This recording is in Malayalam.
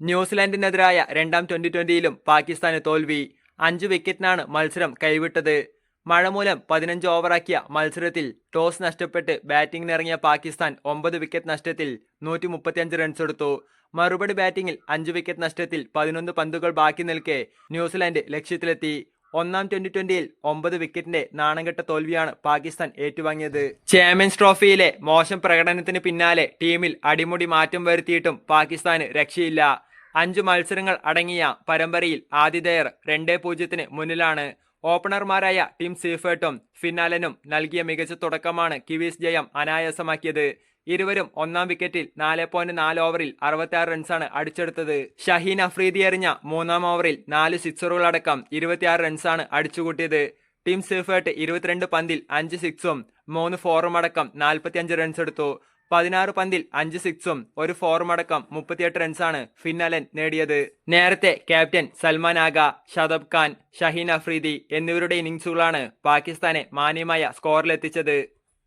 ന്യൂസിലാൻഡിനെതിരായ രണ്ടാം ട്വന്റി-20യിലും പാകിസ്ഥാന് തോൽവി. 5 വിക്കറ്റിനാണ് മത്സരം കൈവിട്ടത്. മഴ മൂലം 15 ഓവറാക്കിയ മത്സരത്തിൽ ടോസ് നഷ്ടപ്പെട്ട് ബാറ്റിംഗിനിറങ്ങിയ പാകിസ്ഥാൻ 9 വിക്കറ്റ് നഷ്ടത്തിൽ 135 റൺസെടുത്തു. മറുപടി ബാറ്റിംഗിൽ 5 വിക്കറ്റ് നഷ്ടത്തിൽ 11 പന്തുകൾ ബാക്കി നിൽക്കെ ന്യൂസിലാൻഡ് ലക്ഷ്യത്തിലെത്തി. ഒന്നാം ട്വന്റി-20യിൽ 9 വിക്കറ്റിന്റെ നാണംകെട്ട തോൽവിയാണ് പാകിസ്ഥാൻ ഏറ്റുവാങ്ങിയത്. ചാമ്പ്യൻസ് ട്രോഫിയിലെ മോശം പ്രകടനത്തിന് പിന്നാലെ ടീമിൽ അടിമുടി മാറ്റം വരുത്തിയിട്ടും പാകിസ്ഥാന് രക്ഷയില്ല. 5 മത്സരങ്ങൾ അടങ്ങിയ പരമ്പരയിൽ ആതിഥേയർ 2-0 മുന്നിലാണ്. ഓപ്പണർമാരായ ടിം സീഫേർട്ടും ഫിൻ അലനും നൽകിയ മികച്ച തുടക്കമാണ് കിവീസ് ജയം അനായാസമാക്കിയത്. ഇരുവരും ഒന്നാം വിക്കറ്റിൽ 4.4 ഓവറിൽ 66 റൺസാണ് അടിച്ചെടുത്തത്. ഷഹീൻ അഫ്രീദി എറിഞ്ഞ 3-ാം ഓവറിൽ 4 സിക്സറുകളടക്കം 26 റൺസാണ് അടിച്ചുകൂട്ടിയത്. ടിം സീഫേർട്ട് 22 പന്തിൽ 5 സിക്സും 3 ഫോറും അടക്കം 45 റൺസെടുത്തു. 16 പന്തിൽ 5 സിക്സും 1 ഫോറുമടക്കം 38 റൺസാണ് ഫിൻ അലൻ നേടിയത്. നേരത്തെ ക്യാപ്റ്റൻ സൽമാൻ ആഗ, ഷാദബ് ഖാൻ, ഷഹീൻ അഫ്രീദി എന്നിവരുടെ ഇന്നിംഗ്സുകളാണ് പാകിസ്ഥാനെ മാന്യമായ സ്കോറിലെത്തിച്ചത്.